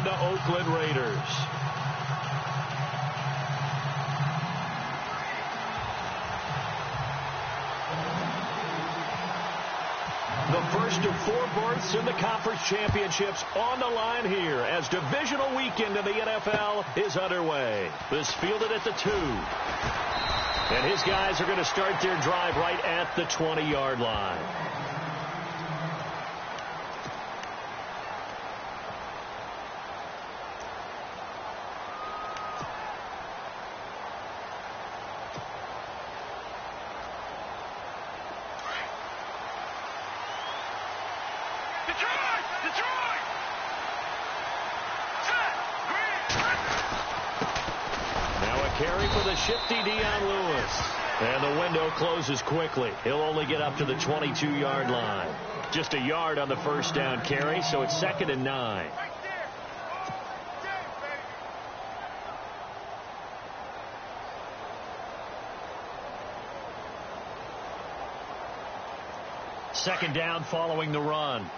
the Oakland Raiders. The first of 4 berths in the conference championships on the line here as divisional weekend in the NFL is underway. This fielded at the 2. And his guys are going to start their drive right at the 20-yard line. Carry for the shifty Dion Lewis. And the window closes quickly. He'll only get up to the 22-yard line. Just a yard on the first down carry, so it's 2nd and 9. Second down following the run.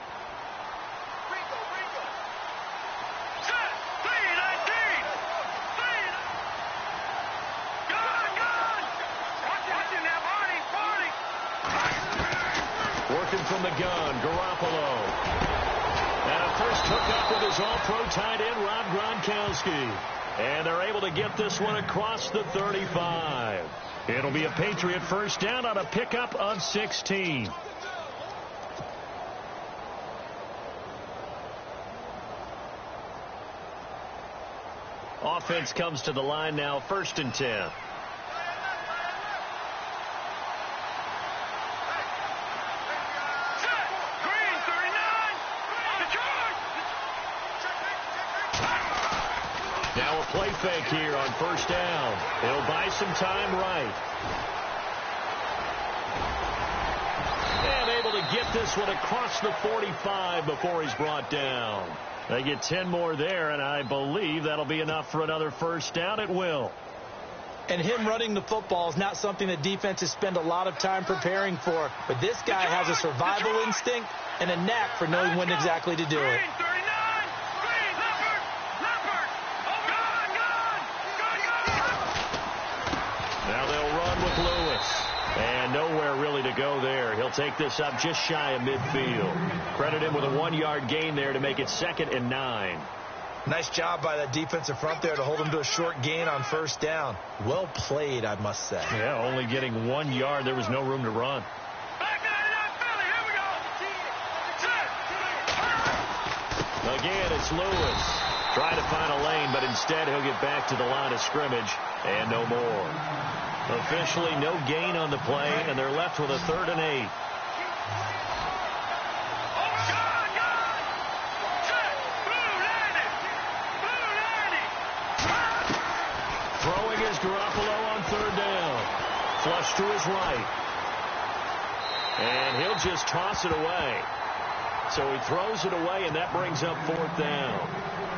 Working from the gun, Garoppolo. And a first hookup with his all-pro tight end, Rob Gronkowski. And they're able to get this one across the 35. It'll be a Patriot first down on a pickup of 16. Offense comes to the line now, 1st and 10. Now a play fake here on first down. He'll buy some time right. And able to get this one across the 45 before he's brought down. They get 10 more there, and I believe that'll be enough for another first down. It will. And him running the football is not something that defenses spend a lot of time preparing for. But this guy has a survival instinct and a knack for knowing when exactly to do it. Now they'll run with Lewis. And nowhere really to go there. He'll take this up just shy of midfield. Credit him with a 1-yard gain there to make it 2nd and 9. Nice job by that defensive front there to hold him to a short gain on first down. Well played, I must say. Yeah, only getting 1 yard. There was no room to run. Again, it's Lewis. Trying to find a lane, but instead he'll get back to the line of scrimmage and no more. Officially no gain on the play, and they're left with a 3rd and 8. Throwing is Garoppolo on 3rd down. Flush to his right. And he'll just toss it away. So he throws it away, and that brings up 4th down.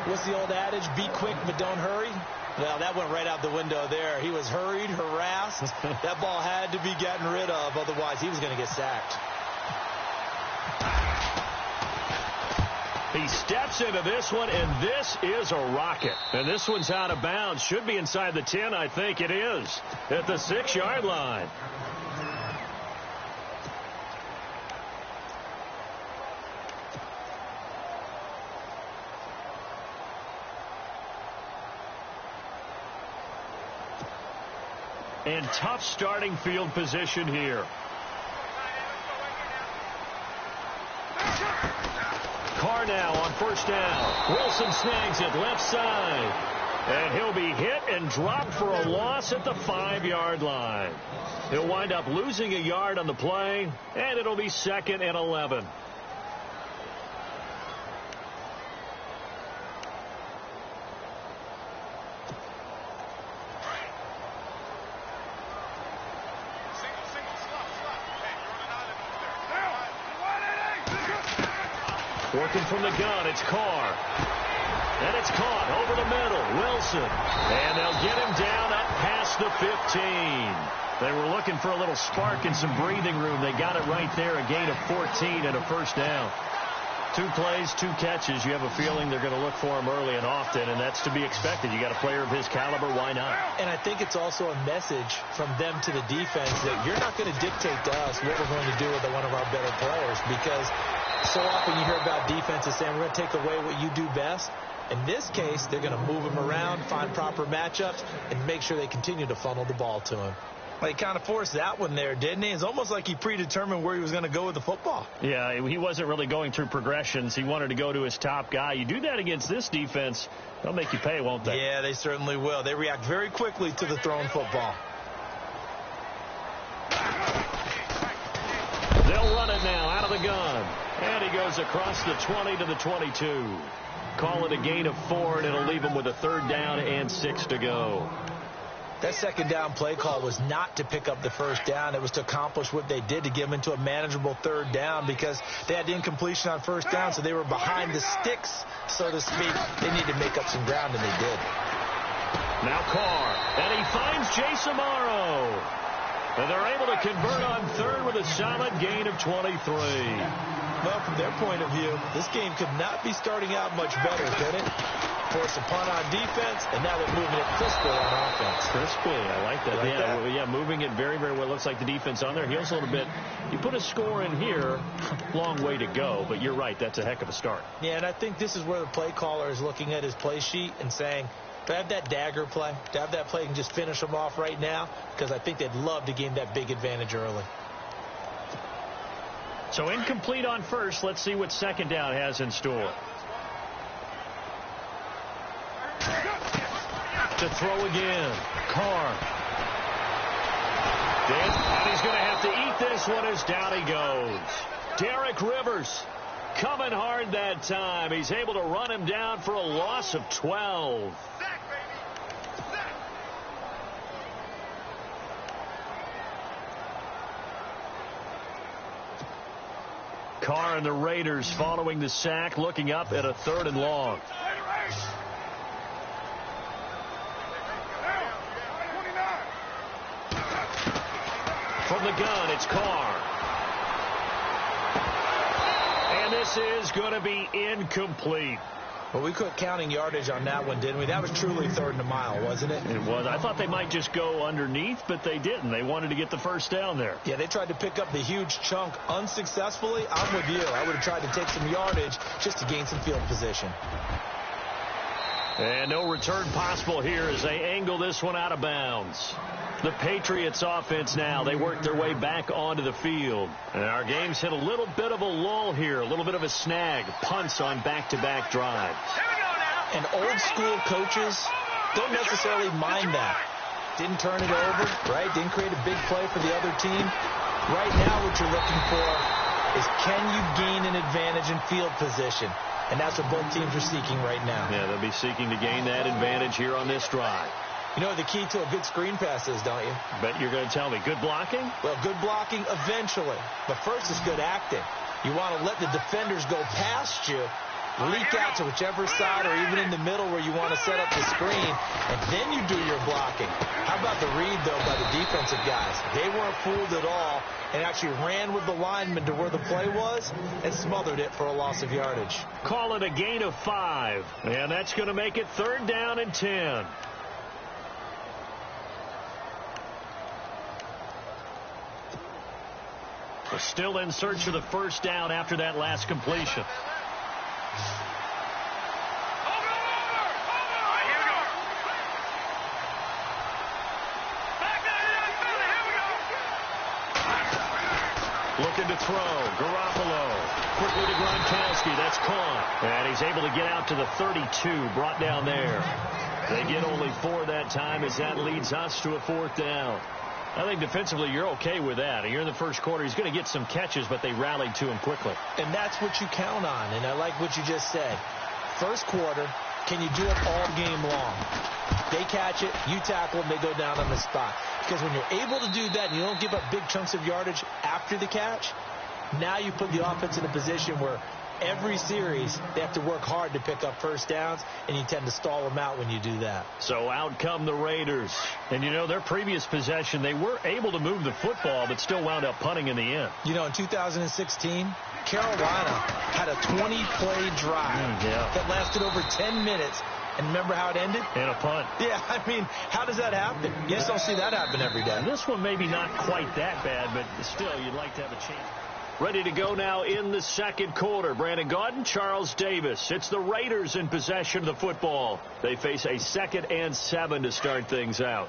What's the old adage? Be quick, but don't hurry. Well, that went right out the window there. He was hurried, harassed. That ball had to be gotten rid of. Otherwise, he was going to get sacked. He steps into this one, and this is a rocket. And this one's out of bounds. Should be inside the 10. I think it is. At the 6-yard line. And tough starting field position here. Carr now on first down. Wilson snags it left side. And he'll be hit and dropped for a loss at the 5-yard line. He'll wind up losing a yard on the play, and it'll be 2nd and 11. Working from the gun, it's Carr. And it's caught over the middle. Wilson. And they'll get him down up past the 15. They were looking for a little spark and some breathing room. They got it right there, a gain of 14 and a first down. 2 plays, 2 catches. You have a feeling they're going to look for him early and often, and that's to be expected. You got a player of his caliber, why not? And I think it's also a message from them to the defense that you're not going to dictate to us what we're going to do with one of our better players, because so often you hear about defenses saying we're going to take away what you do best. In this case, they're going to move him around, find proper matchups, and make sure they continue to funnel the ball to him. Well, he kind of forced that one there, didn't he? It's almost like he predetermined where he was going to go with the football. Yeah, he wasn't really going through progressions. He wanted to go to his top guy. You do that against this defense, they'll make you pay, won't they? Yeah, they certainly will. They react very quickly to the thrown football. They'll run it now out of the gun. And he goes across the 20 to the 22. Call it a gain of 4, and it'll leave him with a 3rd down and 6 to go. That 2nd down play call was not to pick up the 1st down. It was to accomplish what they did, to get them into a manageable 3rd down, because they had incompletion on 1st down, so they were behind the sticks, so to speak. They needed to make up some ground, and they did. Now Carr, and he finds Jason Morrow. And they're able to convert on 3rd with a solid gain of 23. Well, from their point of view, this game could not be starting out much better, could it? Force a punt on defense, and now they're moving it crisply on offense. Crisply, I like that. Yeah, moving it very, very well. Looks like the defense on their heels a little bit. You put a score in here, long way to go, but you're right, that's a heck of a start. Yeah, and I think this is where the play caller is looking at his play sheet and saying, to have that dagger play, to have that play and just finish them off right now, because I think they'd love to gain that big advantage early. So incomplete on 1st. Let's see what 2nd down has in store. To throw again. Carr. And he's going to have to eat this one as down he goes. Derek Rivers coming hard that time. He's able to run him down for a loss of 12. Carr and the Raiders following the sack, looking up at a 3rd and long. From the gun, it's Carr. And this is going to be incomplete. Well, we quit counting yardage on that one, didn't we? That was truly 3rd and a mile, wasn't it? It was. I thought they might just go underneath, but they didn't. They wanted to get the 1st down there. Yeah, they tried to pick up the huge chunk unsuccessfully. I'm with you. I would have tried to take some yardage just to gain some field position. And no return possible here as they angle this one out of bounds. The Patriots offense now, they work their way back onto the field. And our game's hit a little bit of a lull here, a little bit of a snag. Punts on back-to-back drives. And old school coaches don't necessarily mind that. Didn't turn it over, right? Didn't create a big play for the other team. Right now what you're looking for is, can you gain an advantage in field position? And that's what both teams are seeking right now. Yeah, they'll be seeking to gain that advantage here on this drive. You know what the key to a good screen pass is, don't you? Bet you're going to tell me. Good blocking? Well, good blocking eventually. But first is good acting. You want to let the defenders go past you, leak out to whichever side or even in the middle where you want to set up the screen, and then you do your blocking. How about the read, though, by the defensive guys? They weren't fooled at all and actually ran with the lineman to where the play was and smothered it for a loss of yardage. Call it a gain of 5, and that's going to make it 3rd down and 10. We're still in search of the 1st down after that last completion. Looking to throw. Garoppolo. Quickly to Gronkowski. That's caught. And he's able to get out to the 32. Brought down there. They get only 4 that time as that leads us to a 4th down. I think defensively you're okay with that. You're in the 1st quarter. He's going to get some catches, but they rallied to him quickly. And that's what you count on. And I like what you just said. 1st quarter, can you do it all game long? They catch it, you tackle them, they go down on the spot. Because when you're able to do that and you don't give up big chunks of yardage after the catch, now you put the offense in a position where every series, they have to work hard to pick up first downs, and you tend to stall them out when you do that. So out come the Raiders. And, you know, their previous possession, they were able to move the football, but still wound up punting in the end. You know, in 2016, Carolina had a 20-play drive that lasted over 10 minutes. And remember how it ended? And a punt. Yeah, I mean, how does that happen? You just don't see that happen every day. This one maybe not quite that bad, but still, you'd like to have a chance. Ready to go now in the second quarter. Brandon Gaudin, Charles Davis. It's the Raiders in possession of the football. They face a 2nd and 7 to start things out.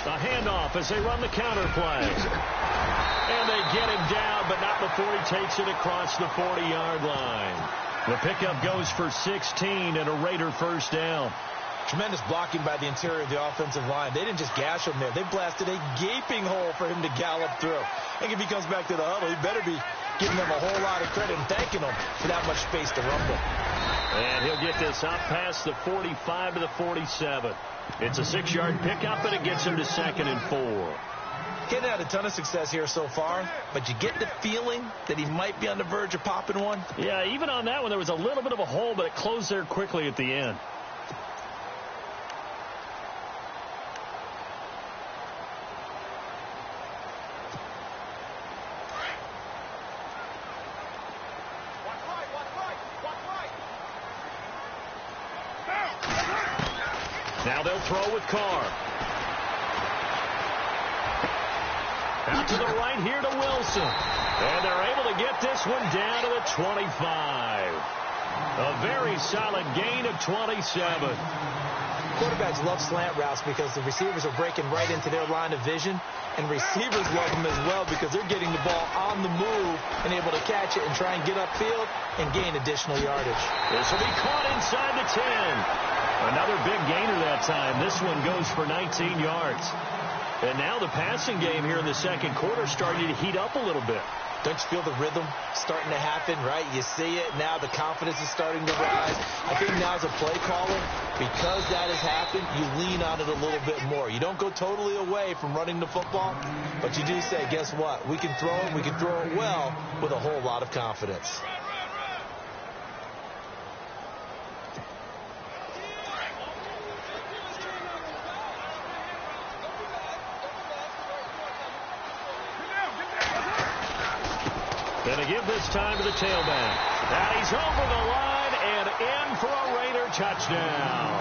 The handoff as they run the counter play. And they get him down, but not before he takes it across the 40-yard line. The pickup goes for 16 and a Raider first down. Tremendous blocking by the interior of the offensive line. They didn't just gash him there. They blasted a gaping hole for him to gallop through. I think if he comes back to the huddle, he better be giving them a whole lot of credit and thanking them for that much space to rumble. And he'll get this up past the 45 to the 47. It's a 6-yard pickup, and it gets him to 2nd and 4. He hasn't had a ton of success here so far, but you get the feeling that he might be on the verge of popping one. Yeah, even on that one, there was a little bit of a hole, but it closed there quickly at the end. Now they'll throw with Carr. Out to the right here to Wilson. And they're able to get this one down to the 25. A very solid gain of 27. Quarterbacks love slant routes because the receivers are breaking right into their line of vision. And receivers love them as well because they're getting the ball on the move and able to catch it and try and get upfield and gain additional yardage. This will be caught inside the 10. Another big gainer that time. This one goes for 19 yards. And now the passing game here in the second quarter starting to heat up a little bit. Don't you feel the rhythm starting to happen, right? You see it. Now the confidence is starting to rise. I think now as a play caller, because that has happened, you lean on it a little bit more. You don't go totally away from running the football, but you do say, guess what? We can throw it. We can throw it well with a whole lot of confidence. Going to give this time to the tailback. And he's over the line and in for a Raider touchdown.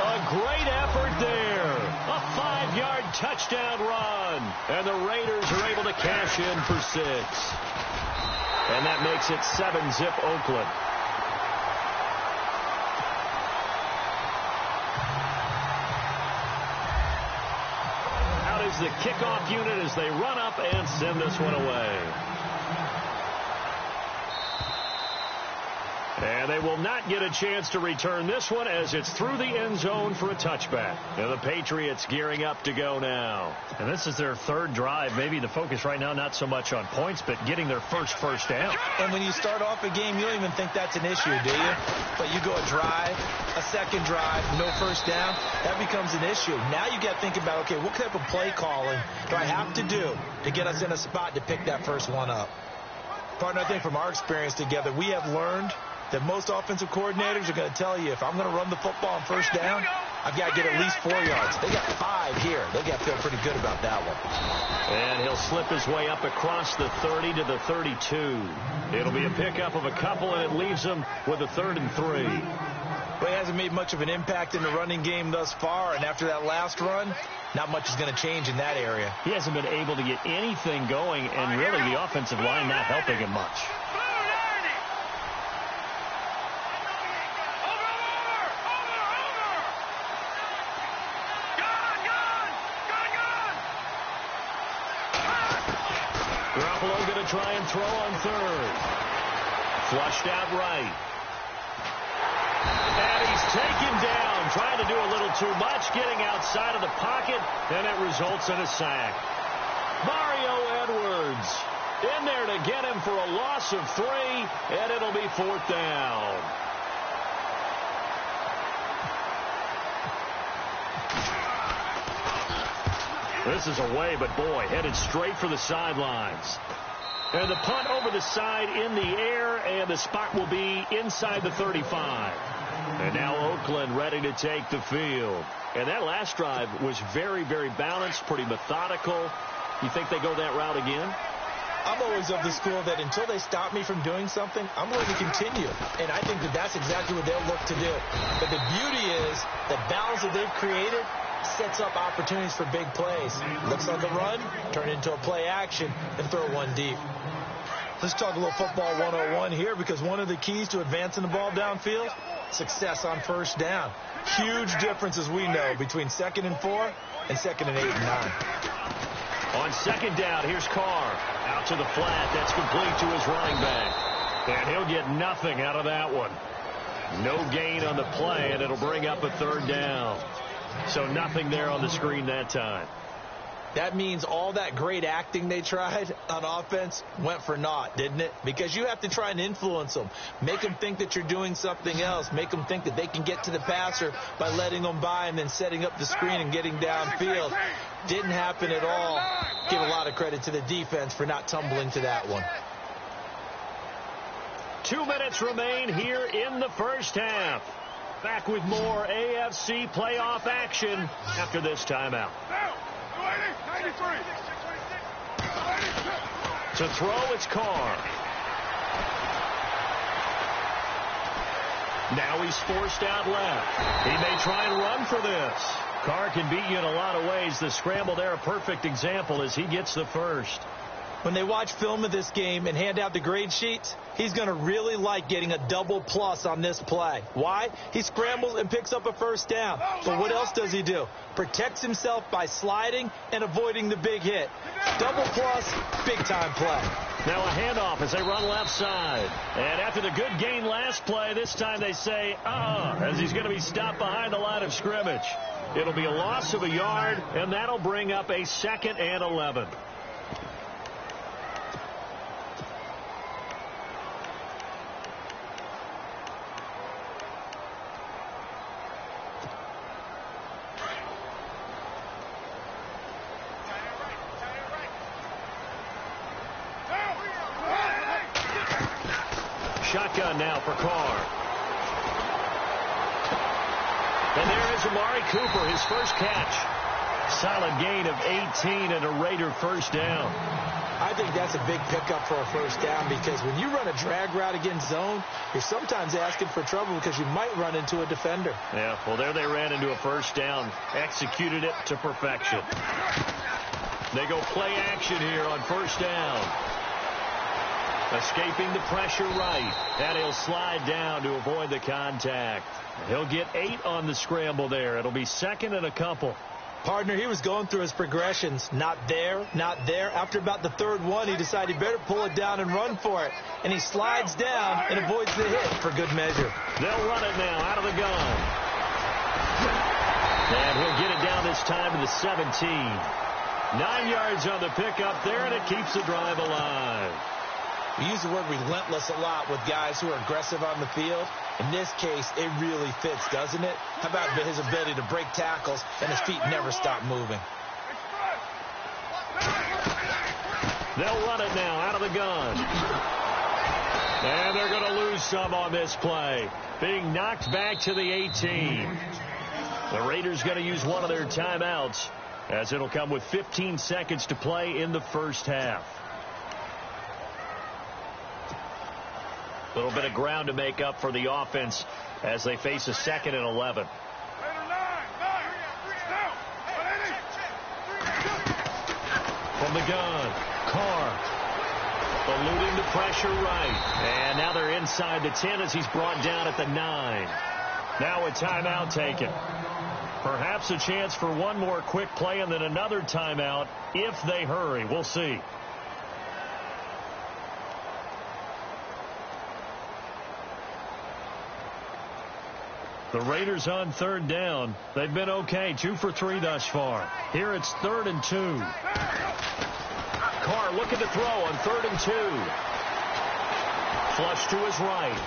A great effort there. A 5-yard touchdown run. And the Raiders are able to cash in for 6. And that makes it 7-zip Oakland. Out is the kickoff unit as they run up and send this one away. And they will not get a chance to return this one as it's through the end zone for a touchback. And the Patriots gearing up to go now. And this is their 3rd drive. Maybe the focus right now not so much on points, but getting their first down. And when you start off a game, you don't even think that's an issue, do you? But you go a drive, a second drive, no first down, that becomes an issue. Now you got to think about, okay, what type of play calling do I have to do to get us in a spot to pick that first one up? Partner, I think from our experience together, we have learned that most offensive coordinators are going to tell you, if I'm going to run the football on first down, I've got to get at least 4 yards. They got 5 here. They got to feel pretty good about that one. And he'll slip his way up across the 30 to the 32. It'll be a pickup of a couple, and it leaves him with a 3rd and 3. But he hasn't made much of an impact in the running game thus far, and after that last run, not much is going to change in that area. He hasn't been able to get anything going, and really the offensive line not helping him much. Garoppolo going to try and throw on 3rd. Flushed out right. And he's taken down, trying to do a little too much, getting outside of the pocket, and it results in a sack. Mario Edwards in there to get him for a loss of 3, and it'll be 4th down. This is away, but boy, headed straight for the sidelines. And the punt over the side in the air, and the spot will be inside the 35. And now Oakland ready to take the field. And that last drive was very, very balanced, pretty methodical. You think they go that route again? I'm always of the school that until they stop me from doing something, I'm going to continue. And I think that that's exactly what they'll look to do. But the beauty is the balance that they've created sets up opportunities for big plays. Looks like a run, turn it into a play action, and throw one deep. Let's talk a little football 101 here, because one of the keys to advancing the ball downfield, success on first down. Huge difference, as we know, between 2nd and 4 and 2nd and 8 and 9. On 2nd down, here's Carr. Out to the flat. That's complete to his running back. And he'll get nothing out of that one. No gain on the play, and it'll bring up a 3rd down. So nothing there on the screen that time. That means all that great acting they tried on offense went for naught, didn't it? Because you have to try and influence them. Make them think that you're doing something else. Make them think that they can get to the passer by letting them by and then setting up the screen and getting downfield. Didn't happen at all. Give a lot of credit to the defense for not tumbling to that one. 2 minutes remain here in the first half. Back with more AFC playoff action after this timeout. To throw, it's Carr. Now he's forced out left. He may try and run for this. Carr can beat you in a lot of ways. The scramble there, a perfect example as he gets the first. When they watch film of this game and hand out the grade sheets, he's going to really like getting a double plus on this play. Why? He scrambles and picks up a first down. But what else does he do? Protects himself by sliding and avoiding the big hit. Double plus, big-time play. Now a handoff as they run left side. And after the good gain last play, this time they say, as he's going to be stopped behind the line of scrimmage. It'll be a loss of a yard, and that'll bring up a 2nd and 11. Shotgun now for Carr. And there is Amari Cooper, his first catch. Solid gain of 18 and a Raider first down. I think that's a big pickup for a first down, because when you run a drag route against zone, you're sometimes asking for trouble because you might run into a defender. Yeah, well, there they ran into a first down. Executed it to perfection. They go play action here on first down. Escaping the pressure right. And he'll slide down to avoid the contact. He'll get 8 on the scramble there. It'll be 2nd and a couple. Partner, he was going through his progressions. Not there, not there. After about the 3rd one, he decided he better pull it down and run for it. And he slides down and avoids the hit for good measure. They'll run it now out of the gun. And he'll get it down this time to the 17. 9 yards on the pickup there, and it keeps the drive alive. We use the word relentless a lot with guys who are aggressive on the field. In this case, it really fits, doesn't it? How about his ability to break tackles and his feet never stop moving? They'll run it now out of the gun. And they're going to lose some on this play. Being knocked back to the 18. The Raiders going to use one of their timeouts, as it'll come with 15 seconds to play in the first half. A little bit of ground to make up for the offense as they face a 2nd and 11. From the gun, Carr eluding the pressure right. And now they're inside the 10 as he's brought down at the 9. Now a timeout taken. Perhaps a chance for one more quick play and then another timeout if they hurry. We'll see. The Raiders on 3rd down. They've been okay, 2 for 3 thus far. Here it's 3rd and 2. Carr looking to throw on 3rd and 2. Flush to his right.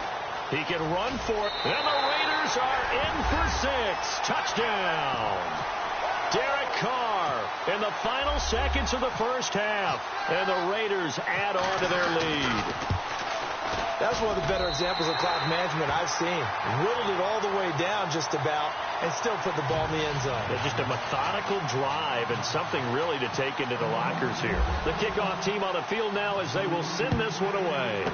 He can run for it. And the Raiders are in for 6. Touchdown. Derek Carr in the final seconds of the first half. And the Raiders add on to their lead. That's one of the better examples of clock management I've seen. Whittled it all the way down just about and still put the ball in the end zone. Yeah, just a methodical drive and something really to take into the lockers here. The kickoff team on the field now as they will send this one away.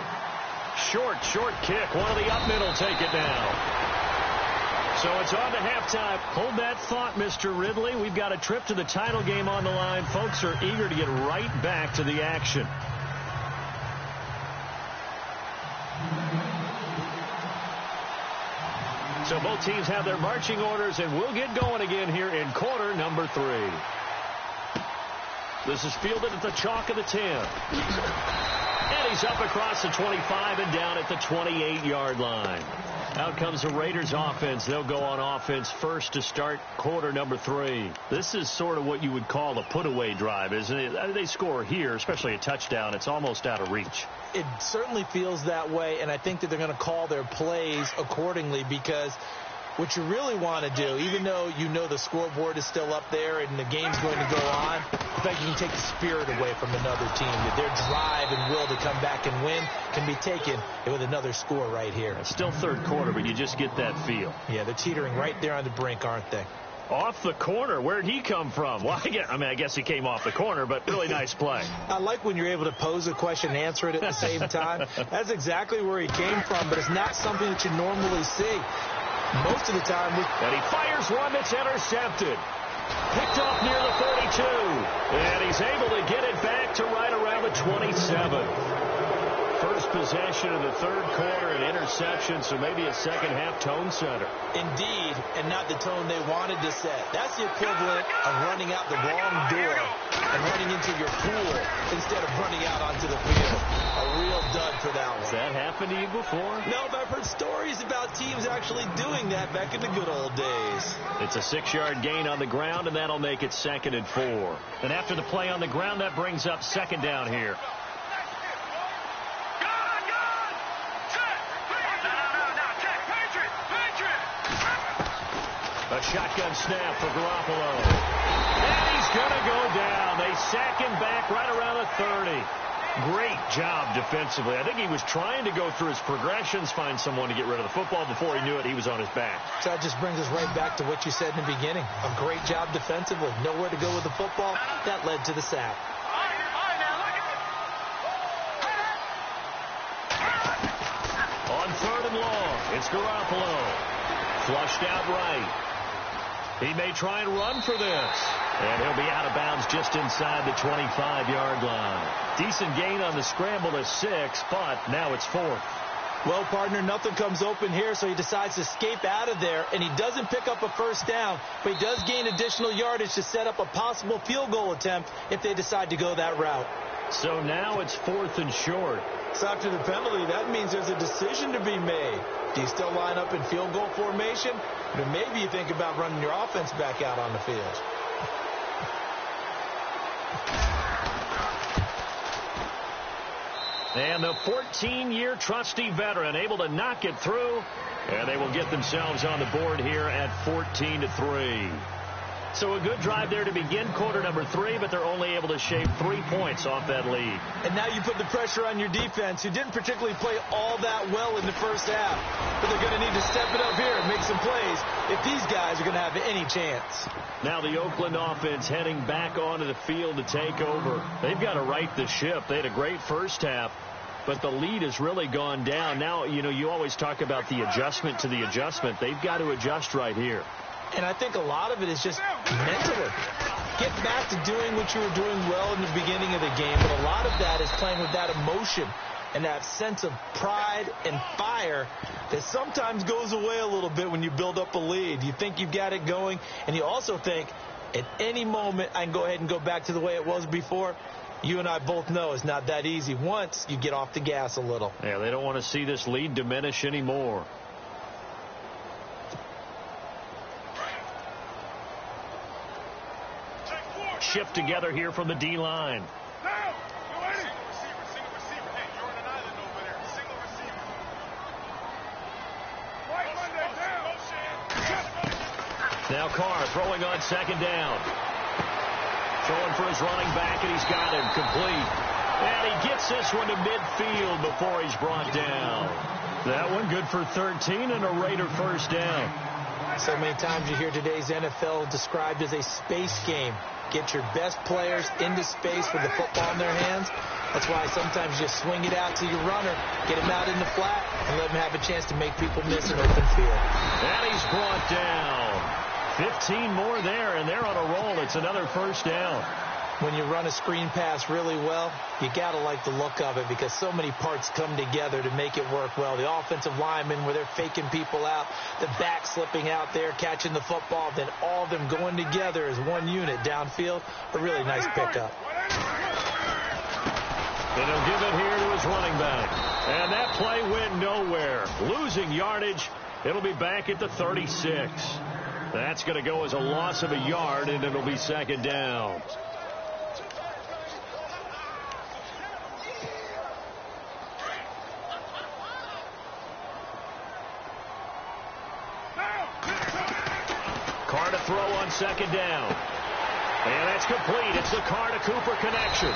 Short kick. One of the up middle take it down. So it's on to halftime. Hold that thought, Mr. Ridley. We've got a trip to the title game on the line. Folks are eager to get right back to the action. So both teams have their marching orders, and we'll get going again here in quarter number 3. This is fielded at the chalk of the 10. And he's up across the 25 and down at the 28-yard line. Out comes the Raiders offense. They'll go on offense first to start quarter number 3. This is sort of what you would call a put-away drive, isn't it? They score here, especially a touchdown. It's almost out of reach. It certainly feels that way, and I think that they're going to call their plays accordingly because what you really want to do, even though you know the scoreboard is still up there and the game's going to go on, in fact, you can take the spirit away from another team. That their drive and will to come back and win can be taken with another score right here. It's still third quarter, but you just get that feel. Yeah, they're teetering right there on the brink, aren't they? Off the corner. Where'd he come from? Well, I guess he came off the corner, but really nice play. I like when you're able to pose a question and answer it at the same time. That's exactly where he came from, but it's not something that you normally see. Most of the time. And he fires one that's intercepted. Picked off near the 32. And he's able to get it back to right around the 27. First possession of the third quarter, an interception, so maybe a second-half tone setter. Indeed, and not the tone they wanted to set. That's the equivalent of running out the wrong door and running into your pool instead of running out onto the field. A real dud for that one. Has that happened to you before? No, but I've heard stories about teams actually doing that back in the good old days. It's a 6-yard gain on the ground, and that'll make it 2nd and 4. And after the play on the ground, that brings up 2nd down here. A shotgun snap for Garoppolo. And he's going to go down. They sack him back right around the 30. Great job defensively. I think he was trying to go through his progressions, find someone to get rid of the football. Before he knew it, he was on his back. So that just brings us right back to what you said in the beginning. A great job defensively. Nowhere to go with the football. That led to the sack. On 3rd and long, it's Garoppolo. Flushed out right. He may try and run for this. And he'll be out of bounds just inside the 25-yard line. Decent gain on the scramble to 6, but now it's 4th. Well, partner, nothing comes open here, so he decides to escape out of there, and he doesn't pick up a first down, but he does gain additional yardage to set up a possible field goal attempt if they decide to go that route. So now it's 4th and short. So after the penalty, that means there's a decision to be made. Do you still line up in field goal formation? Or maybe you think about running your offense back out on the field. And the 14-year trusty veteran able to knock it through. And they will get themselves on the board here at 14-3. So a good drive there to begin quarter number 3, but they're only able to shave 3 points off that lead. And now you put the pressure on your defense, who didn't particularly play all that well in the first half. But they're going to need to step it up here and make some plays if these guys are going to have any chance. Now the Oakland offense heading back onto the field to take over. They've got to right the ship. They had a great first half, but the lead has really gone down. Now, you always talk about the adjustment to the adjustment. They've got to adjust right here. And I think a lot of it is just mentally. Get back to doing what you were doing well in the beginning of the game. But a lot of that is playing with that emotion and that sense of pride and fire that sometimes goes away a little bit when you build up a lead. You think you've got it going, and you also think at any moment I can go ahead and go back to the way it was before. You and I both know it's not that easy once you get off the gas a little. Yeah, they don't want to see this lead diminish anymore. Shift together here from the D-line. Now Carr throwing on second down. Throwing for his running back, and he's got him complete. And he gets this one to midfield before he's brought down. That one good for 13 and a Raider first down. So many times you hear today's NFL described as a space game. Get your best players into space with the football in their hands. That's why sometimes you just swing it out to your runner, get him out in the flat, and let him have a chance to make people miss an open field. And he's brought down. 15 more there, and they're on a roll. It's another first down. When you run a screen pass really well, you got to like the look of it because so many parts come together to make it work well. The offensive linemen where they're faking people out, the back slipping out there, catching the football, then all of them going together as one unit downfield. A really nice pickup. And he'll give it here to his running back. And that play went nowhere. Losing yardage. It'll be back at the 36. That's going to go as a loss of a yard, and it'll be second down. Carr to throw on second down. And that's complete. It's the Carr to Cooper connection.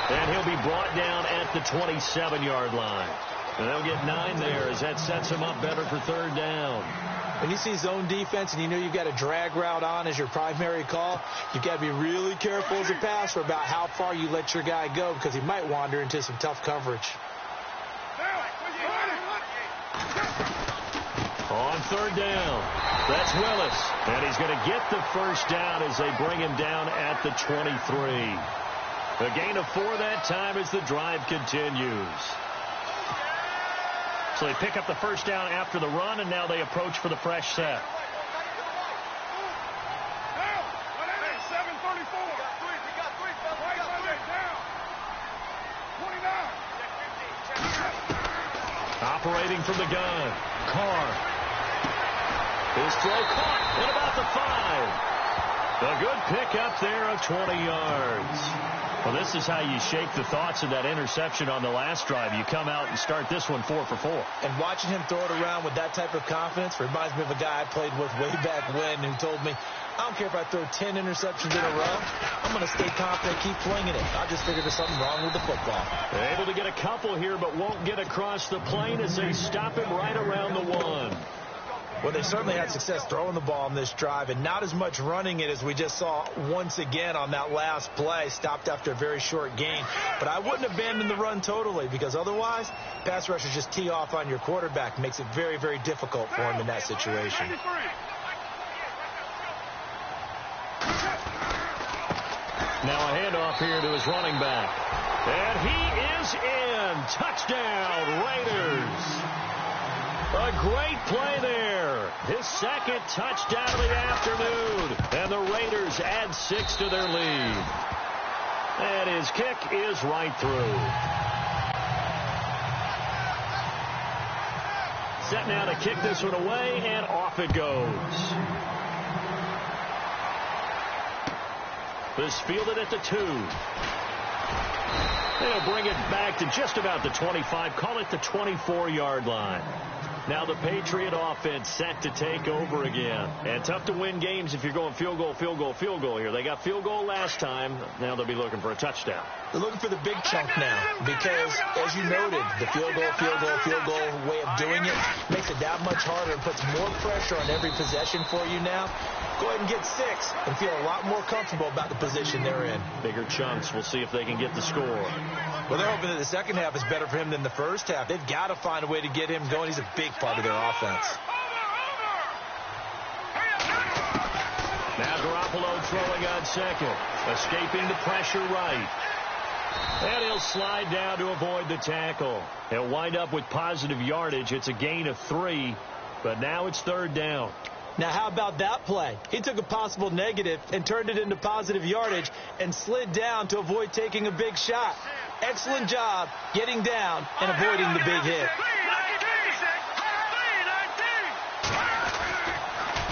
And he'll be brought down at the 27-yard line. And they'll get 9 there as that sets him up better for third down. When you see zone defense and you know you've got a drag route on as your primary call, you've got to be really careful as a passer about how far you let your guy go because he might wander into some tough coverage. On third down, that's Willis. And he's going to get the first down as they bring him down at the 23. A gain of 4 that time as the drive continues. So they pick up the first down after the run, and now they approach for the fresh set. Operating from the gun, Carr. His throw caught at about the 5. A good pickup there of 20 yards. Well, this is how you shake the thoughts of that interception on the last drive. You come out and start this one 4 for 4. And watching him throw it around with that type of confidence reminds me of a guy I played with way back when who told me, I don't care if I throw 10 interceptions in a row. I'm going to stay confident, keep flinging it. I just figured there's something wrong with the football. They're able to get a couple here, but won't get across the plane as they stop him right around the 1. Well, they certainly had success throwing the ball on this drive and not as much running it as we just saw once again on that last play. Stopped after a very short gain. But I wouldn't abandon the run totally because otherwise, pass rushers just tee off on your quarterback. Makes it very, very difficult for him in that situation. Now a handoff here to his running back. And he is in. Touchdown, Raiders. A great play there. His second touchdown of the afternoon. And the Raiders add 6 to their lead. And his kick is right through. Set now to kick this one away, and off it goes. This fielded at the 2. They'll bring it back to just about the 25. Call it the 24-yard line. Now the Patriot offense set to take over again. And tough to win games if you're going field goal, field goal, field goal here. They got field goal last time. Now they'll be looking for a touchdown. They're looking for the big chunk now because, as you noted, the field goal way of doing it makes it that much harder and puts more pressure on every possession for you now. Go ahead and get 6 and feel a lot more comfortable about the position they're in. Bigger chunks. We'll see if they can get the score. Well, they're hoping that the second half is better for him than the first half. They've got to find a way to get him going. He's a big part of their offense. Now Garoppolo throwing on second. Escaping the pressure right. And he'll slide down to avoid the tackle. He'll wind up with positive yardage. It's a gain of 3, but now it's third down. Now, how about that play? He took a possible negative and turned it into positive yardage and slid down to avoid taking a big shot. Excellent job getting down and avoiding the big hit.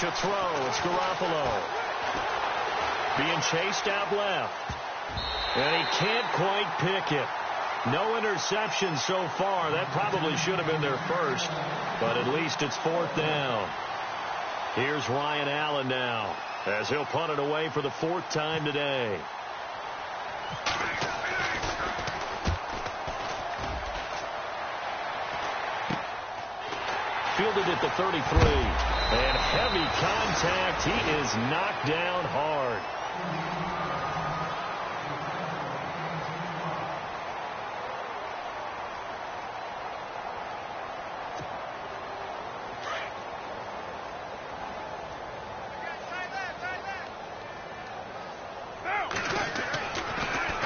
To throw, it's Garoppolo. Being chased out left. And he can't quite pick it. No interception so far. That probably should have been their first, but at least it's fourth down. Here's Ryan Allen now, as he'll punt it away for the 4th time today. Fielded at the 33. And heavy contact. He is knocked down hard.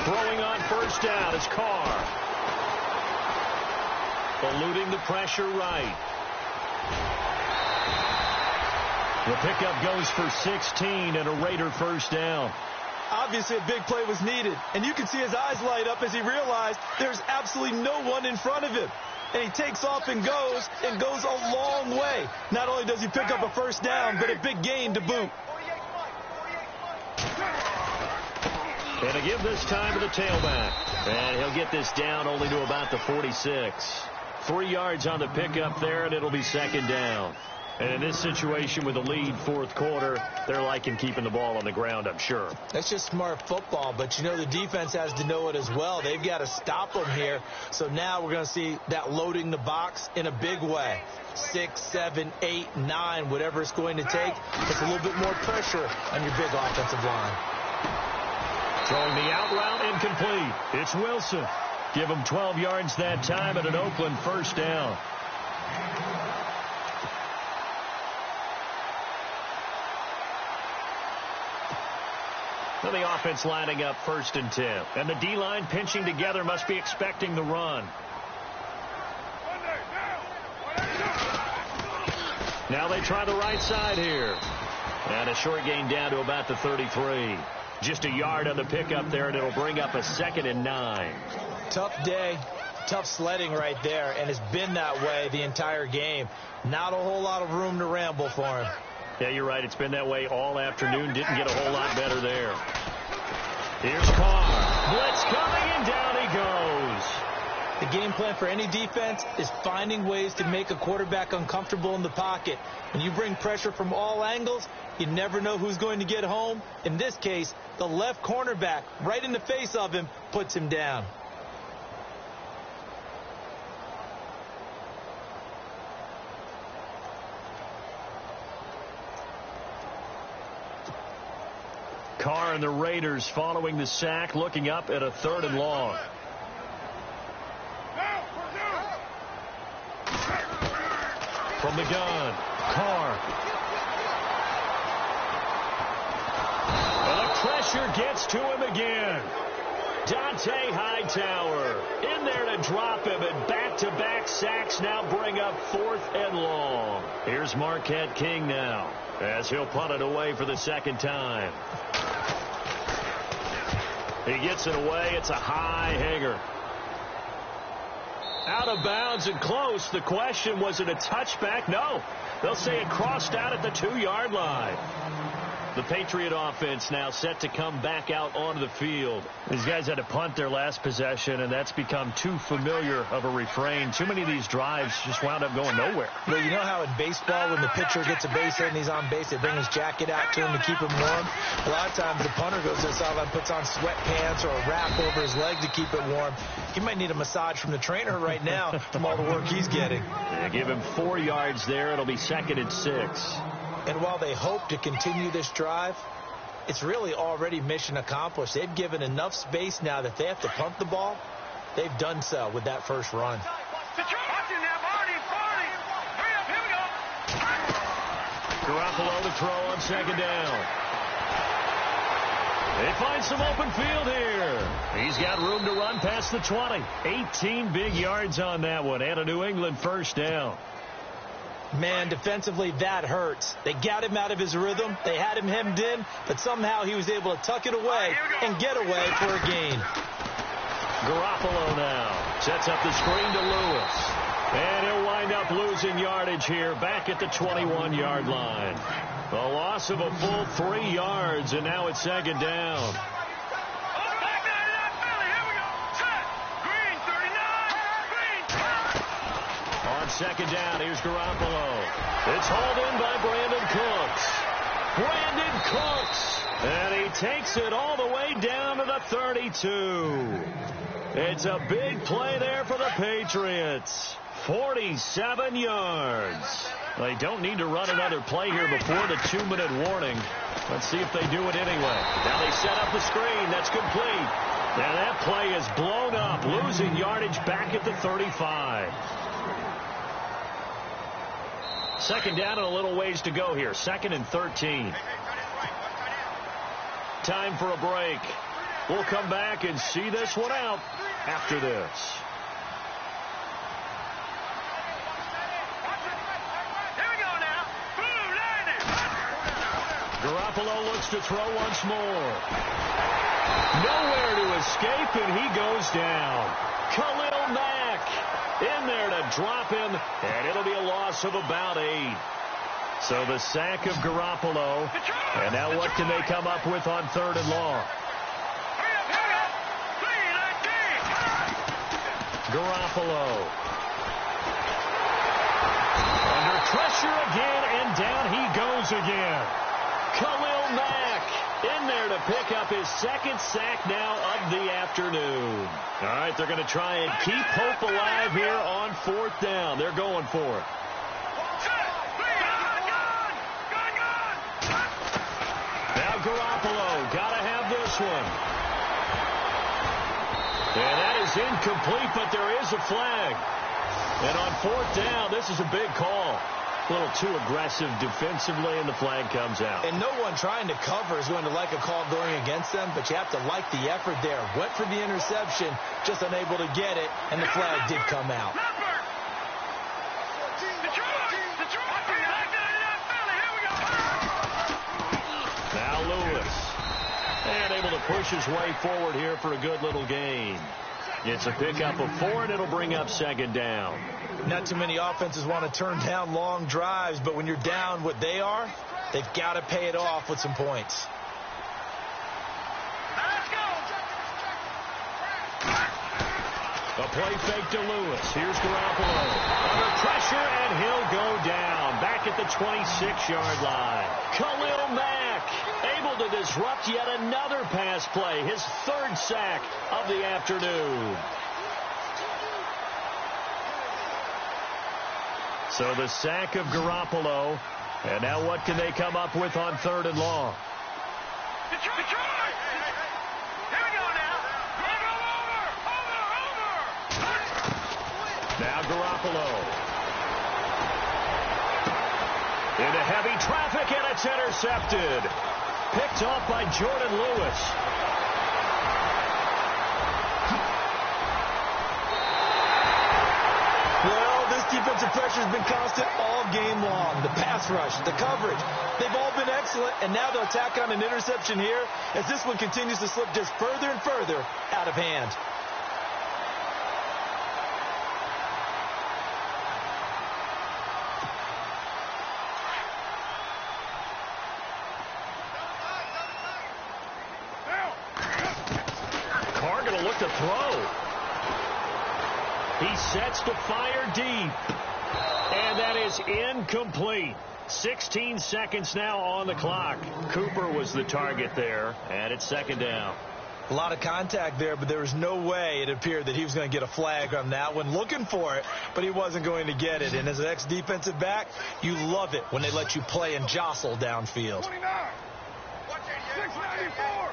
Throwing on first down is Carr. Eluding the pressure right. The pickup goes for 16 and a Raider first down. Obviously, a big play was needed, and you can see his eyes light up as he realized there's absolutely no one in front of him. And he takes off and goes a long way. Not only does he pick up a first down, but a big gain to boot. And a give this time to the tailback. And he'll get this down only to about the 46. 3 yards on the pickup there, and it'll be second down. And in this situation with a lead 4th quarter, they're liking keeping the ball on the ground, I'm sure. That's just smart football, but you know the defense has to know it as well. They've got to stop them here. So now we're going to see that loading the box in a big way. 6, 7, 8, 9, whatever it's going to take. It's a little bit more pressure on your big offensive line. Throwing the out route incomplete. It's Wilson. Give him 12 yards that time at an Oakland first down. Now the offense lining up 1st and 10. And the D-line pinching together, must be expecting the run. Now they try the right side here. And a short gain down to about the 33. Just a yard on the pickup there, and it'll bring up a 2nd and 9. Tough day, tough sledding right there, and it's been that way the entire game. Not a whole lot of room to ramble for him. Yeah, you're right. It's been that way all afternoon. Didn't get a whole lot better there. Here's Carr. Blitz coming, and down he goes. The game plan for any defense is finding ways to make a quarterback uncomfortable in the pocket. When you bring pressure from all angles, you never know who's going to get home. In this case, the left cornerback, right in the face of him, puts him down. Carr and the Raiders following the sack, looking up at a 3rd and long. From the gun, Carr. And the pressure gets to him again. Dante Hightower in there to drop him, and back-to-back sacks now bring up 4th and long. Here's Marquette King now, as he'll punt it away for the 2nd time. He gets it away. It's a high hanger. Out of bounds and close. The question, was it a touchback? No. They'll say it crossed out at the 2-yard line. The Patriot offense now set to come back out onto the field. These guys had to punt their last possession, and that's become too familiar of a refrain. Too many of these drives just wound up going nowhere. Well, you know how in baseball, when the pitcher gets a base hit and he's on base, they bring his jacket out to him to keep him warm? A lot of times the punter goes to the sideline, puts on sweatpants or a wrap over his leg to keep it warm. He might need a massage from the trainer right now from all the work he's getting. Yeah, give him 4 yards there. It'll be 2nd and 6. And while they hope to continue this drive, it's really already mission accomplished. They've given enough space now that they have to punt the ball. They've done so with that first run. Garoppolo to throw on 2nd down. They find some open field here. He's got room to run past the 20. 18 big yards on that one, and a New England first down. Man, defensively, that hurts. They got him out of his rhythm. They had him hemmed in, but somehow he was able to tuck it away and get away for a gain. Garoppolo now sets up the screen to Lewis. And he'll wind up losing yardage here back at the 21-yard line. A loss of a full 3 yards, and now it's 2nd down. On second down, here's Garoppolo. It's hauled in by Brandon Cooks. Brandon Cooks. And he takes it all the way down to the 32. It's a big play there for the Patriots. 47 yards. They don't need to run another play here before the 2-minute warning. Let's see if they do it anyway. Now they set up the screen. That's complete. And that play is blown up, losing yardage back at the 35. Second down and a little ways to go here. 2nd and 13. Time for a break. We'll come back and see this one out after this. Garoppolo looks to throw once more. Nowhere to escape, and he goes down. Khalil Mack in there to drop him, and it'll be a loss of about 8. So the sack of Garoppolo, and now what can they come up with on 3rd and long? Garoppolo. Under pressure again, and down he goes again. Khalil Mack in there to pick up his 2nd sack now of the afternoon. All right, they're going to try and keep hope alive here on 4th down. They're going for it. Now Garoppolo, got to have this one. And that is incomplete, but there is a flag. And on 4th down, this is a big call. A little too aggressive defensively, and the flag comes out. And no one trying to cover is going to like a call going against them, but you have to like the effort there. Went for the interception, just unable to get it, and the flag did come out. Now Lewis. And able to push his way forward here for a good little gain. It's a pickup of 4, and it'll bring up 2nd down. Not too many offenses want to turn down long drives, but when you're down what they are, they've got to pay it off with some points. A play fake to Lewis. Here's Garoppolo. Under pressure, and he'll go down. Back at the 26-yard line. Khalil Mack able to disrupt yet another pass play. His 3rd sack of the afternoon. So the sack of Garoppolo. And now what can they come up with on 3rd and long? Now Garoppolo. Into heavy traffic, and it's intercepted. Picked off by Jordan Lewis. Well, this defensive pressure has been constant all game long. The pass rush, the coverage, they've all been excellent, and now they'll tack on an interception here as this one continues to slip just further and further out of hand. Look to throw. He sets to fire deep. And that is incomplete. 16 seconds now on the clock. Cooper was the target there, and it's 2nd down. A lot of contact there, but there was no way it appeared that he was going to get a flag on that one. Looking for it, but he wasn't going to get it. And as an ex-defensive back, you love it when they let you play and jostle downfield. 29. 694.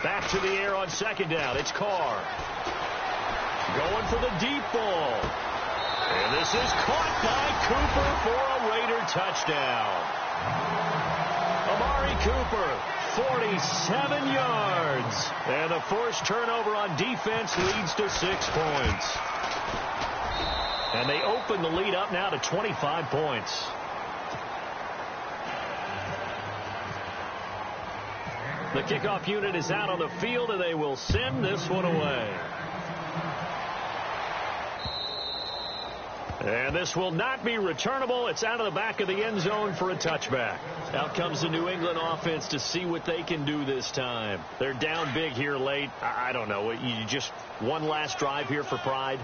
Back to the air on 2nd down. It's Carr. Going for the deep ball. And this is caught by Cooper for a Raider touchdown. Amari Cooper, 47 yards. And the forced turnover on defense leads to 6 points. And they open the lead up now to 25 points. The kickoff unit is out on the field, and they will send this one away. And this will not be returnable. It's out of the back of the end zone for a touchback. Out comes the New England offense to see what they can do this time. They're down big here late. I don't know. You just one last drive here for pride?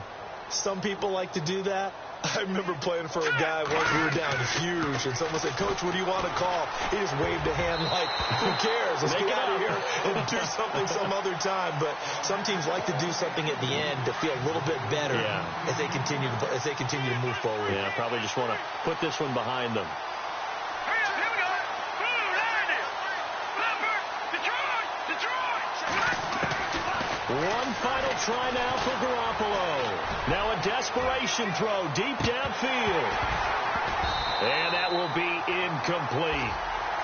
Some people like to do that. I remember playing for a guy once we were down huge, and someone said, "Coach, what do you want to call?" He just waved a hand like, "Who cares? Let's get out of here and do something some other time." But some teams like to do something at the end to feel a little bit better as they continue to move forward. Yeah, probably just want to put this one behind them. One final try now for Garoppolo. Now a desperation throw deep downfield. And that will be incomplete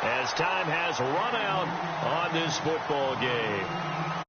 as time has run out on this football game.